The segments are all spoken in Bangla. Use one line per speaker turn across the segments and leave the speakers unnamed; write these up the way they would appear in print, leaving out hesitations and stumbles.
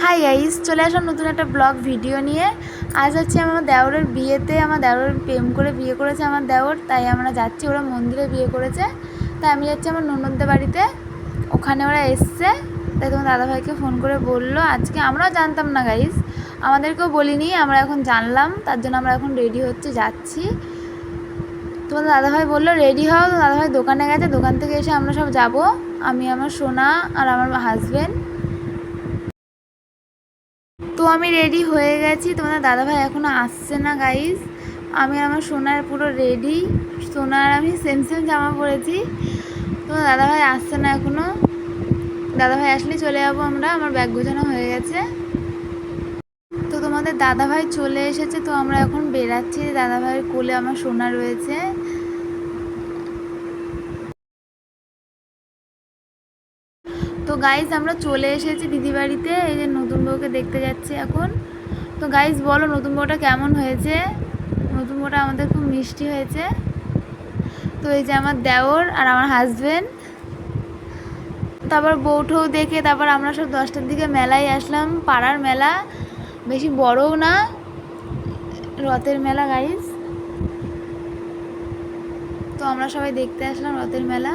হাই গাইস, চলে আসলাম নতুন একটা ব্লগ ভিডিও নিয়ে। আজ হচ্ছে আমার দেওরের বিয়েতে। আমার দেওরের প্রেম করে বিয়ে করেছে আমার দেওর, তাই আমরা যাচ্ছি। ওরা মন্দিরে বিয়ে করেছে, তাই আমি যাচ্ছি আমার ননদদের বাড়িতে। ওখানে ওরা এসছে, তাই তোমার দাদাভাইকে ফোন করে বললো। আজকে আমরাও জানতাম না গাইস, আমাদেরকেও বলিনি, আমরা এখন জানলাম, তার জন্য আমরা এখন রেডি হচ্ছে, যাচ্ছি। তোমাদের দাদাভাই বললো রেডি হও। তো দাদাভাই দোকানে গেছে, দোকান থেকে এসে আমরা সব যাব, আমি, আমার সোনা আর আমার হাজব্যান্ড। তো আমি রেডি হয়ে গেছি, তোমাদের দাদাভাই এখনও আসছে না গাইস। আমি আমার সোনার পুরো রেডি, সোনার আমি সেম সেম জামা পরেছি। তোমার দাদাভাই আসছে না এখনও, দাদাভাই আসলে চলে যাবো আমরা। আমার ব্যাগ গোছানো হয়ে গেছে। তো তোমাদের দাদাভাই চলে এসেছে, তো আমরা এখন বেরাচ্ছি। দাদাভাইয়ের কোলে আমার সোনা রয়েছে। তো গাইস আমরা চলে এসেছি দিদি বাড়িতে। এই যে নতুন বউকে দেখতে যাচ্ছি এখন। তো গাইস বলো নতুন বউটা কেমন হয়েছে? নতুন বউটা আমাদের খুব মিষ্টি হয়েছে। তো এই যে আমার দেওর আর আমার হাজব্যান্ড। তারপর বউঠও দেখে তারপর আমরা সব 10টার দিকে মেলায় আসলাম, পাড়ার মেলা, বেশি বড়ও না, রথের মেলা গাইস। তো আমরা সবাই দেখতে আসলাম রথের মেলা।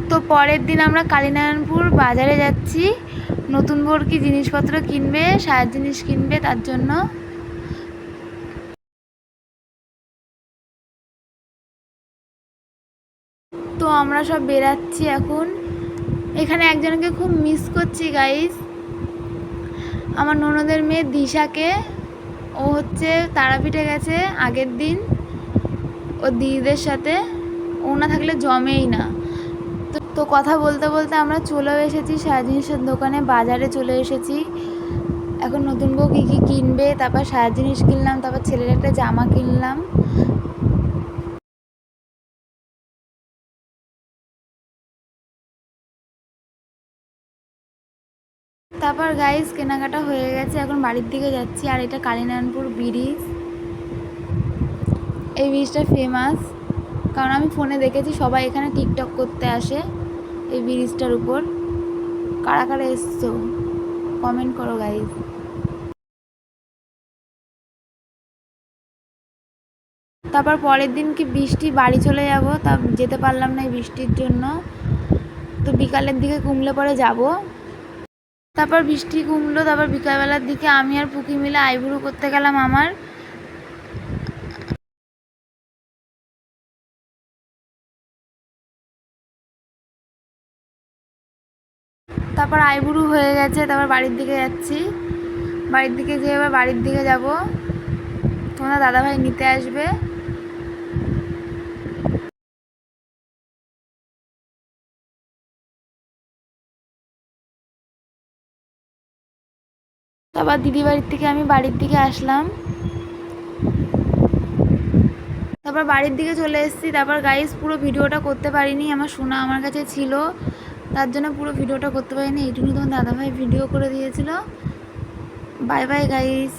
তো পরের দিন আমরা কালীনারায়ণপুর বাজারে যাচ্ছি। নতুন বউর কি জিনিসপত্র কিনবে, সাজার জিনিস কিনবে, তার জন্য। তো আমরা সব বেরাচ্ছি এখন। এখানে একজনকে খুব মিস করছি গাইস, আমার ননদের মেয়ে দিশাকে। ও হচ্ছে তারাপীঠে গেছে আগের দিন ওর দিদিদের সাথে, ও না থাকলে জমেই না। তো কথা বলতে বলতে আমরা চলেও এসেছি সাজা জিনিসের দোকানে, বাজারে চলে এসেছি। এখন নতুন বউ কী কী কিনবে, তারপর সাজা জিনিস কিনলাম, তারপর ছেলের একটা জামা কিনলাম। তারপর গাইস কেনাকাটা হয়ে গেছে, এখন বাড়ির দিকে যাচ্ছি। আর এটা কালীনারায়ণপুর ব্রিজ। এই ব্রিজটা ফেমাস, কারণ আমি ফোনে দেখেছি সবাই এখানে টিকটক করতে আসে এই ব্রিজটার উপর। কারা কারা এসছো কমেন্ট করো গাইস। তারপর পরের দিন কি বৃষ্টি, বাড়ি চলে যাব, তা যেতে পারলাম না এই বৃষ্টির জন্য। তো বিকালের দিকে কমলে পরে যাব। তারপর বৃষ্টি কমলো, তারপর বিকালবেলার দিকে আমি আর পুকি মিলে আইবুড়ো করতে গেলাম আমার। তারপর আইবুড়ো হয়ে গেছে, তারপর বাড়ির দিকে যাচ্ছি। বাড়ির দিকে যেয়ে এবার বাড়ির দিকে যাব, তোমার দাদাভাই নিতে আসবে। তারপর দিদি বাড়ির থেকে আমি বাড়ির দিকে আসলাম। তারপর বাড়ির দিকে চলে এসেছি। তারপর গাইস পুরো ভিডিওটা করতে পারিনি, আমার সোনা আমার কাছে ছিল, তার জন্য পুরো ভিডিওটা করতে পারিনি। এইটুকু তোমার দাদাভাই ভিডিও করে দিয়েছিল। Bye bye guys.